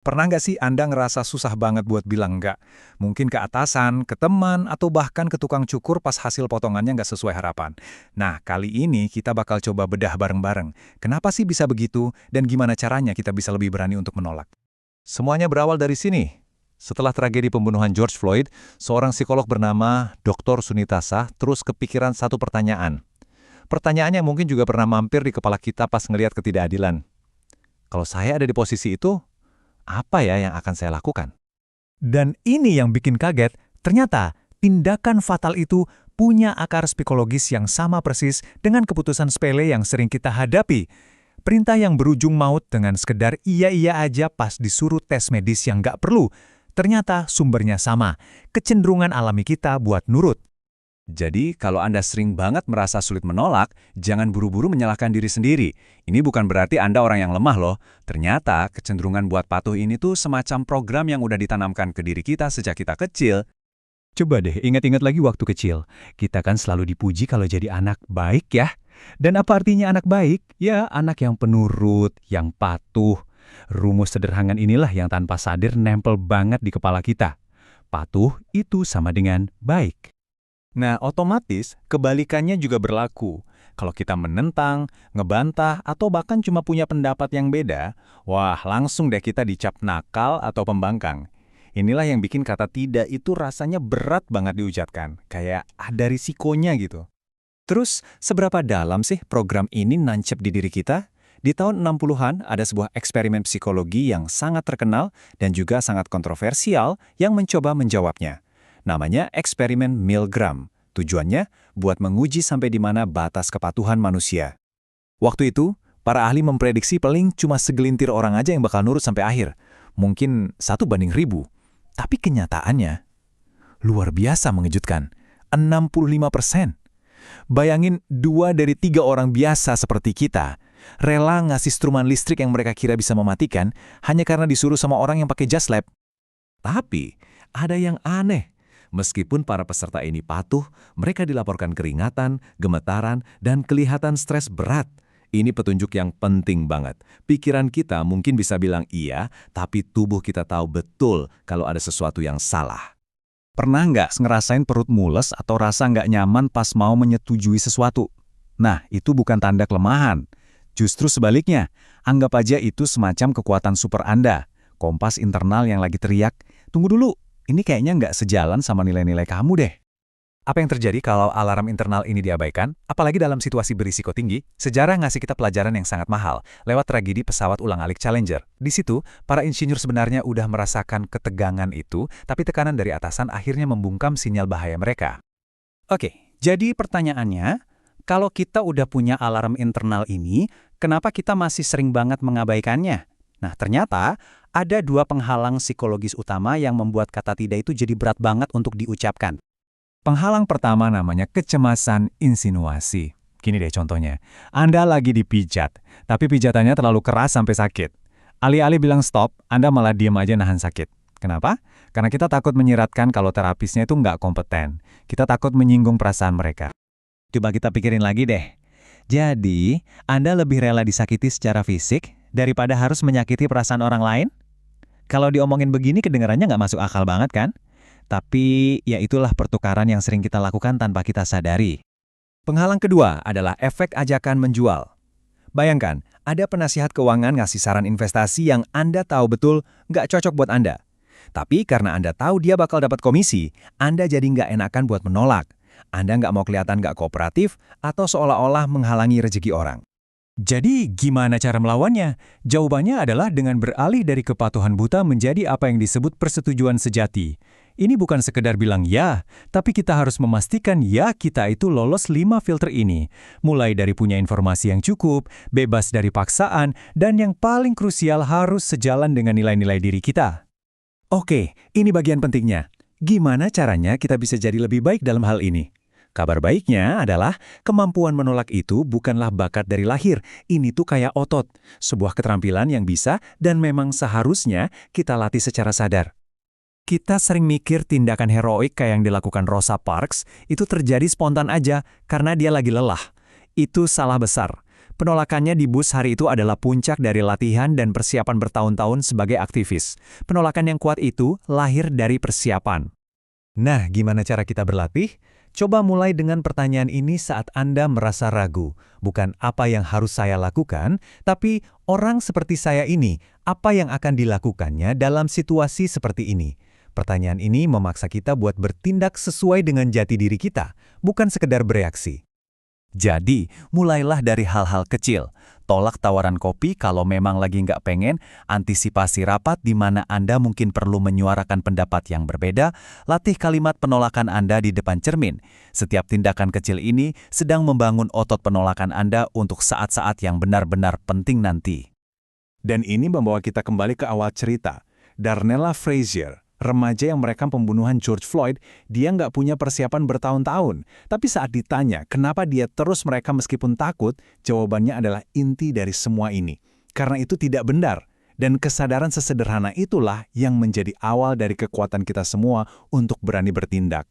Pernah nggak sih Anda ngerasa susah banget buat bilang enggak? Mungkin ke atasan, ke teman, atau bahkan ke tukang cukur pas hasil potongannya nggak sesuai harapan. Nah, kali ini kita bakal coba bedah bareng-bareng. Kenapa sih bisa begitu, dan gimana caranya kita bisa lebih berani untuk menolak? Semuanya berawal dari sini. Setelah tragedi pembunuhan George Floyd, seorang psikolog bernama Dr. Sunitasa terus kepikiran satu pertanyaan. Pertanyaan yang mungkin juga pernah mampir di kepala kita pas ngelihat ketidakadilan. Kalau saya ada di posisi itu, apa ya yang akan saya lakukan? Dan ini yang bikin kaget, ternyata tindakan fatal itu punya akar psikologis yang sama persis dengan keputusan sepele yang sering kita hadapi. Perintah yang berujung maut dengan sekedar iya-iya aja pas disuruh tes medis yang nggak perlu. Ternyata sumbernya sama, kecenderungan alami kita buat nurut. Jadi, kalau Anda sering banget merasa sulit menolak, jangan buru-buru menyalahkan diri sendiri. Ini bukan berarti Anda orang yang lemah loh. Ternyata, kecenderungan buat patuh ini tuh semacam program yang udah ditanamkan ke diri kita sejak kita kecil. Coba deh ingat-ingat lagi waktu kecil. Kita kan selalu dipuji kalau jadi anak baik ya. Dan apa artinya anak baik? Ya, anak yang penurut, yang patuh. Rumus sederhana inilah yang tanpa sadar nempel banget di kepala kita. Patuh itu sama dengan baik. Nah, otomatis kebalikannya juga berlaku. Kalau kita menentang, ngebantah, atau bahkan cuma punya pendapat yang beda, wah langsung deh kita dicap nakal atau pembangkang. Inilah yang bikin kata tidak itu rasanya berat banget diucapkan, kayak ada risikonya gitu. Terus, seberapa dalam sih program ini nancep di diri kita? Di tahun 60-an ada sebuah eksperimen psikologi yang sangat terkenal dan juga sangat kontroversial yang mencoba menjawabnya. Namanya eksperimen Milgram. Tujuannya buat menguji sampai di mana batas kepatuhan manusia. Waktu itu, para ahli memprediksi paling cuma segelintir orang aja yang bakal nurut sampai akhir. Mungkin 1:1000. Tapi kenyataannya luar biasa mengejutkan. 65%. Bayangin 2 dari 3 orang biasa seperti kita rela ngasih struman listrik yang mereka kira bisa mematikan hanya karena disuruh sama orang yang pakai jas lab. Tapi, ada yang aneh. Meskipun para peserta ini patuh, mereka dilaporkan keringatan, gemetaran, dan kelihatan stres berat. Ini petunjuk yang penting banget. Pikiran kita mungkin bisa bilang iya, tapi tubuh kita tahu betul kalau ada sesuatu yang salah. Pernah nggak ngerasain perut mules atau rasa nggak nyaman pas mau menyetujui sesuatu? Nah, itu bukan tanda kelemahan. Justru sebaliknya, anggap aja itu semacam kekuatan super Anda. Kompas internal yang lagi teriak, tunggu dulu, ini kayaknya nggak sejalan sama nilai-nilai kamu deh. Apa yang terjadi kalau alarm internal ini diabaikan? Apalagi dalam situasi berisiko tinggi, sejarah ngasih kita pelajaran yang sangat mahal lewat tragedi pesawat ulang-alik Challenger. Di situ, para insinyur sebenarnya udah merasakan ketegangan itu, tapi tekanan dari atasan akhirnya membungkam sinyal bahaya mereka. Oke, jadi pertanyaannya, kalau kita udah punya alarm internal ini, kenapa kita masih sering banget mengabaikannya? Nah, ternyata ada 2 penghalang psikologis utama yang membuat kata tidak itu jadi berat banget untuk diucapkan. Penghalang pertama namanya kecemasan insinuasi. Gini deh contohnya, Anda lagi dipijat, tapi pijatannya terlalu keras sampai sakit. Alih-alih bilang stop, Anda malah diem aja nahan sakit. Kenapa? Karena kita takut menyiratkan kalau terapisnya itu nggak kompeten. Kita takut menyinggung perasaan mereka. Coba kita pikirin lagi deh. Jadi, Anda lebih rela disakiti secara fisik daripada harus menyakiti perasaan orang lain? Kalau diomongin begini kedengarannya nggak masuk akal banget kan? Tapi ya itulah pertukaran yang sering kita lakukan tanpa kita sadari. Penghalang kedua adalah efek ajakan menjual. Bayangkan, ada penasihat keuangan ngasih saran investasi yang Anda tahu betul nggak cocok buat Anda. Tapi karena Anda tahu dia bakal dapat komisi, Anda jadi nggak enakan buat menolak. Anda nggak mau kelihatan nggak kooperatif atau seolah-olah menghalangi rezeki orang. Jadi, gimana cara melawannya? Jawabannya adalah dengan beralih dari kepatuhan buta menjadi apa yang disebut persetujuan sejati. Ini bukan sekedar bilang ya, tapi kita harus memastikan ya kita itu lolos 5 filter ini. Mulai dari punya informasi yang cukup, bebas dari paksaan, dan yang paling krusial harus sejalan dengan nilai-nilai diri kita. Oke, ini bagian pentingnya. Gimana caranya kita bisa jadi lebih baik dalam hal ini? Kabar baiknya adalah kemampuan menolak itu bukanlah bakat dari lahir. Ini tuh kayak otot, sebuah keterampilan yang bisa dan memang seharusnya kita latih secara sadar. Kita sering mikir tindakan heroik kayak yang dilakukan Rosa Parks itu terjadi spontan aja karena dia lagi lelah. Itu salah besar. Penolakannya di bus hari itu adalah puncak dari latihan dan persiapan bertahun-tahun sebagai aktivis. Penolakan yang kuat itu lahir dari persiapan. Nah, gimana cara kita berlatih? Coba mulai dengan pertanyaan ini saat Anda merasa ragu. Bukan apa yang harus saya lakukan, tapi orang seperti saya ini, apa yang akan dilakukannya dalam situasi seperti ini? Pertanyaan ini memaksa kita buat bertindak sesuai dengan jati diri kita, bukan sekedar bereaksi. Jadi, mulailah dari hal-hal kecil. Tolak tawaran kopi kalau memang lagi nggak pengen, antisipasi rapat di mana Anda mungkin perlu menyuarakan pendapat yang berbeda, latih kalimat penolakan Anda di depan cermin. Setiap tindakan kecil ini sedang membangun otot penolakan Anda untuk saat-saat yang benar-benar penting nanti. Dan ini membawa kita kembali ke awal cerita. Darnella Frazier, remaja yang merekam pembunuhan George Floyd, dia nggak punya persiapan bertahun-tahun. Tapi saat ditanya kenapa dia terus merekam meskipun takut, jawabannya adalah inti dari semua ini. Karena itu tidak benar. Dan kesadaran sesederhana itulah yang menjadi awal dari kekuatan kita semua untuk berani bertindak.